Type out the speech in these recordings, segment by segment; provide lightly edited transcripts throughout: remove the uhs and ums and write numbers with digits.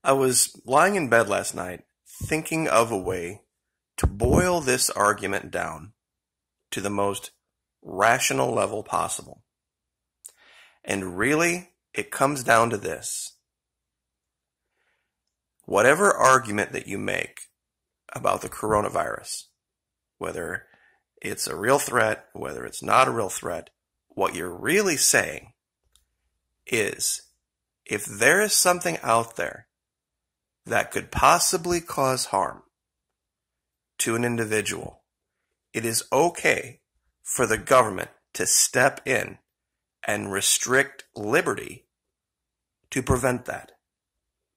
I was lying in bed last night thinking of a way to boil this argument down to the most rational level possible. And really, it comes down to this. Whatever argument that you make about the coronavirus, whether it's a real threat, whether it's not a real threat, what you're really saying is, if there is something out there that could possibly cause harm to an individual, it is okay for the government to step in and restrict liberty to prevent that,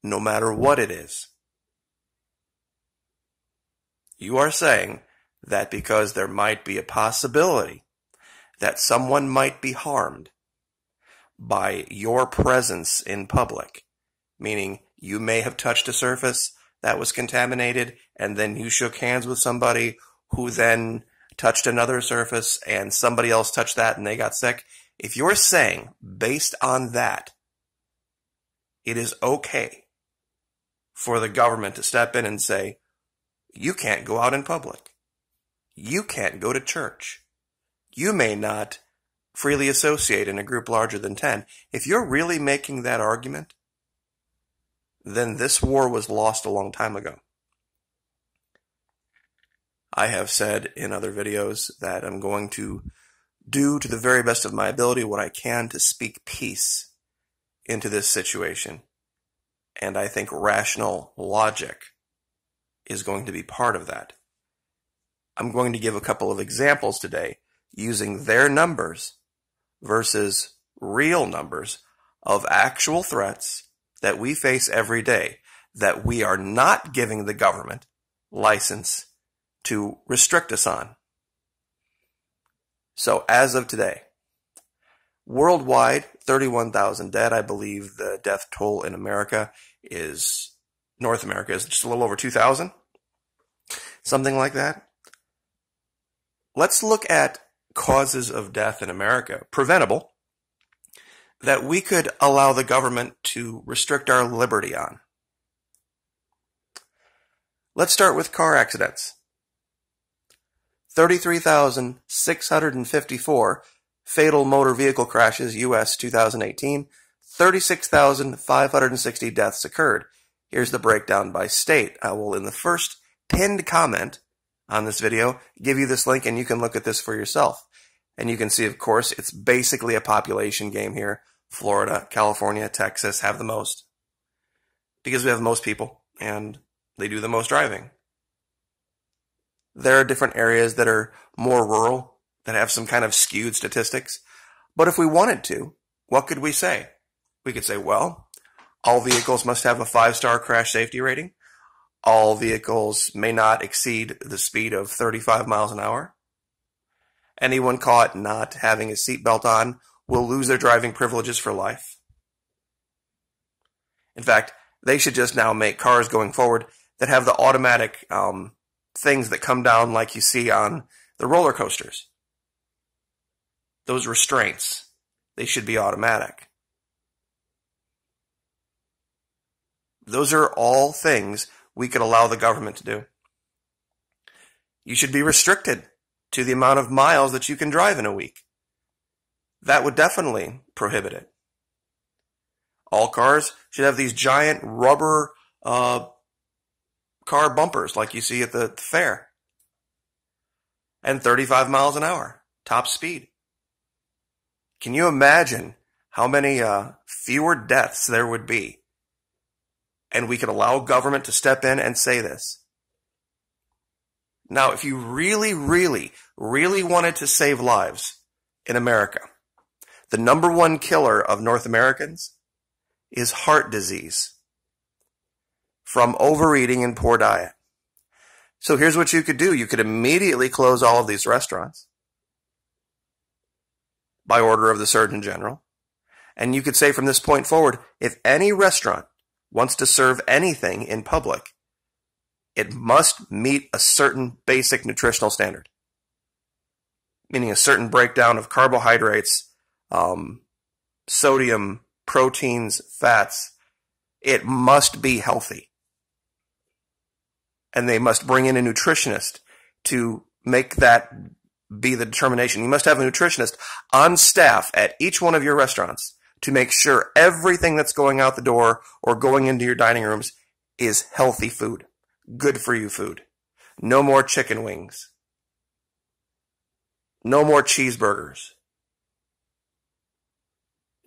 no matter what it is. You are saying that because there might be a possibility that someone might be harmed by your presence in public, meaning you may have touched a surface that was contaminated, and then you shook hands with somebody who then touched another surface, and somebody else touched that and they got sick. If you're saying, based on that, it is okay for the government to step in and say, you can't go out in public. You can't go to church. You may not freely associate in a group larger than 10. If you're really making that argument, then this war was lost a long time ago. I have said in other videos that I'm going to do to the very best of my ability what I can to speak peace into this situation. And I think rational logic is going to be part of that. I'm going to give a couple of examples today using their numbers versus real numbers of actual threats that we face every day that we are not giving the government license to restrict us on. So as of today, worldwide, 31,000 dead. I believe the death toll in North America is just a little over 2,000. Something like that. Let's look at causes of death in America, preventable, that we could allow the government to restrict our liberty on. Let's start with car accidents. 33,654 fatal motor vehicle crashes, U.S. 2018. 36,560 deaths occurred. Here's the breakdown by state. I will, in the first pinned comment on this video, give you this link and you can look at this for yourself. And you can see, of course, it's basically a population game here. Florida, California, Texas have the most, because we have the most people and they do the most driving. There are different areas that are more rural that have some kind of skewed statistics. But if we wanted to, what could we say? We could say, well, all vehicles must have a 5-star crash safety rating. All vehicles may not exceed the speed of 35 miles an hour. Anyone caught not having a seatbelt on will lose their driving privileges for life. In fact, they should just now make cars going forward that have the automatic things that come down like you see on the roller coasters. Those restraints, they should be automatic. Those are all things we could allow the government to do. You should be restricted to the amount of miles that you can drive in a week. That would definitely prohibit it. All cars should have these giant rubber car bumpers like you see at the fair. And 35 miles an hour, top speed. Can you imagine how many fewer deaths there would be? And we could allow government to step in and say this. Now, if you really, really, really wanted to save lives in America, the number one killer of North Americans is heart disease from overeating and poor diet. So here's what you could do. You could immediately close all of these restaurants by order of the Surgeon General. And you could say from this point forward, if any restaurant wants to serve anything in public, it must meet a certain basic nutritional standard, meaning a certain breakdown of carbohydrates, sodium, proteins, fats, It must be healthy. And they must bring in a nutritionist to make that be the determination. You must have a nutritionist on staff at each one of your restaurants to make sure everything that's going out the door or going into your dining rooms is healthy food, good for you food. No more chicken wings. No more cheeseburgers.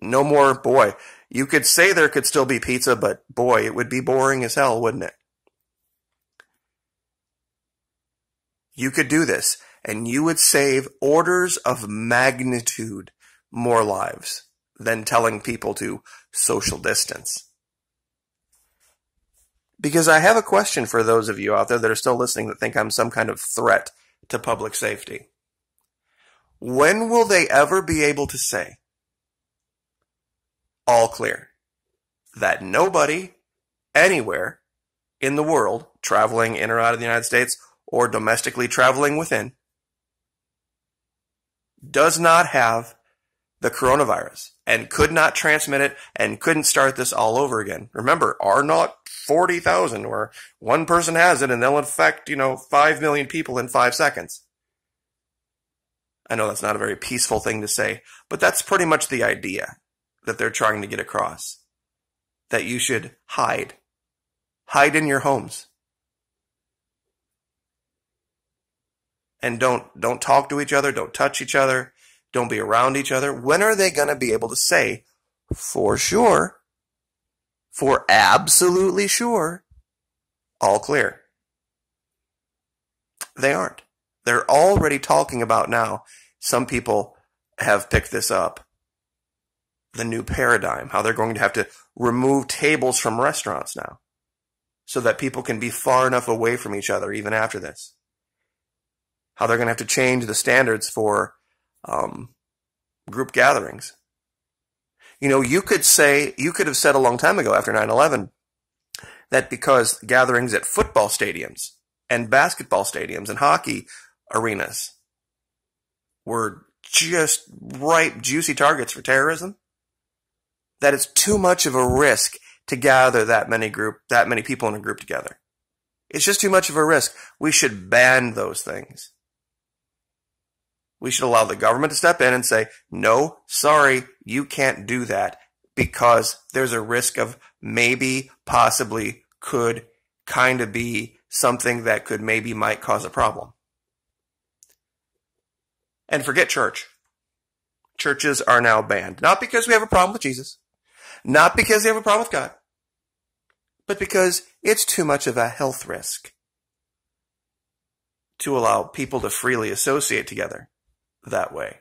No more, boy, you could say there could still be pizza, but boy, it would be boring as hell, wouldn't it? You could do this, and you would save orders of magnitude more lives than telling people to social distance. Because I have a question for those of you out there that are still listening that think I'm some kind of threat to public safety. When will they ever be able to say, all clear, that nobody anywhere in the world, traveling in or out of the United States or domestically traveling within, does not have the coronavirus and could not transmit it and couldn't start this all over again? Remember, are not 40,000 where one person has it and they'll infect, 5 million people in 5 seconds. I know that's not a very peaceful thing to say, but that's pretty much the idea that they're trying to get across. That you should hide. Hide in your homes. And don't talk to each other, don't touch each other, don't be around each other. When are they going to be able to say, for sure, for absolutely sure, all clear? They aren't. They're already talking about now. Some people have picked this up. The new paradigm, how they're going to have to remove tables from restaurants now so that people can be far enough away from each other even after this. How they're going to have to change the standards for group gatherings. You could have said a long time ago after 9/11 that because gatherings at football stadiums and basketball stadiums and hockey arenas were just ripe, juicy targets for terrorism, that it's too much of a risk to gather that many people in a group together. It's just too much of a risk. We should ban those things. We should allow the government to step in and say, no, sorry, you can't do that because there's a risk of maybe, possibly, could kind of be something that could maybe might cause a problem. And forget church. Churches are now banned. Not because we have a problem with Jesus. Not because they have a problem with God. But because it's too much of a health risk to allow people to freely associate together that way.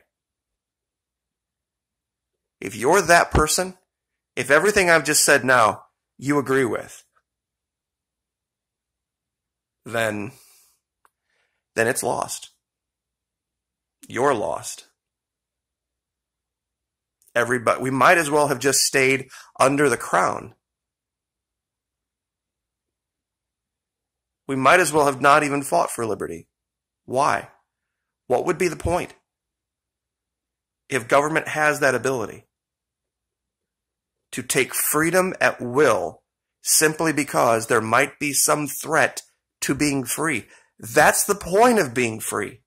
If you're that person, if everything I've just said now you agree with, then it's lost. You're lost. We might as well have just stayed under the crown. We might as well have not even fought for liberty. Why? What would be the point? If government has that ability to take freedom at will simply because there might be some threat to being free. That's the point of being free.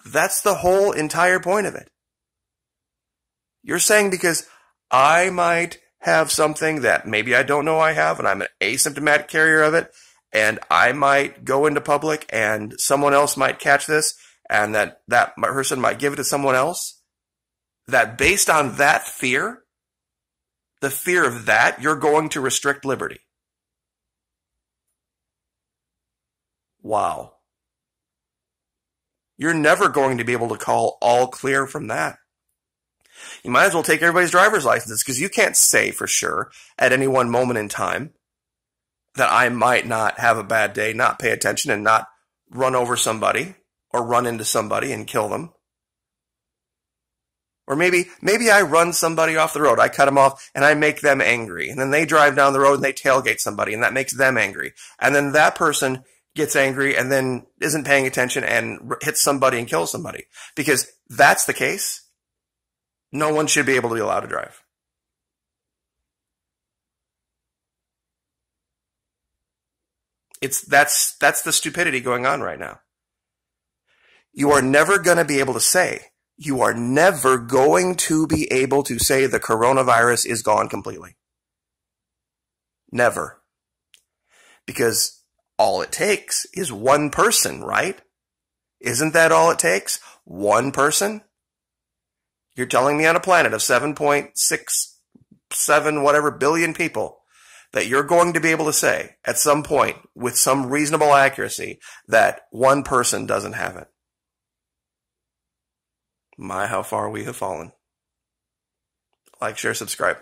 That's the whole entire point of it. You're saying because I might have something that maybe I don't know I have, and I'm an asymptomatic carrier of it, and I might go into public and someone else might catch this, and that person might give it to someone else, that based on that fear, the fear of that, you're going to restrict liberty. Wow. You're never going to be able to call all clear from that. You might as well take everybody's driver's licenses, because you can't say for sure at any one moment in time that I might not have a bad day, not pay attention, and not run over somebody or run into somebody and kill them. Or maybe I run somebody off the road, I cut them off, and I make them angry. And then they drive down the road and they tailgate somebody, and that makes them angry. And then that person gets angry and then isn't paying attention and hits somebody and kills somebody. Because that's the case, no one should be able to be allowed to drive. That's the stupidity going on right now. You are never going to be able to say, the coronavirus is gone completely. Never. Because all it takes is one person, right? Isn't that all it takes? One person? You're telling me on a planet of 7.67 whatever billion people that you're going to be able to say at some point with some reasonable accuracy that one person doesn't have it. My, how far we have fallen. Like, share, subscribe.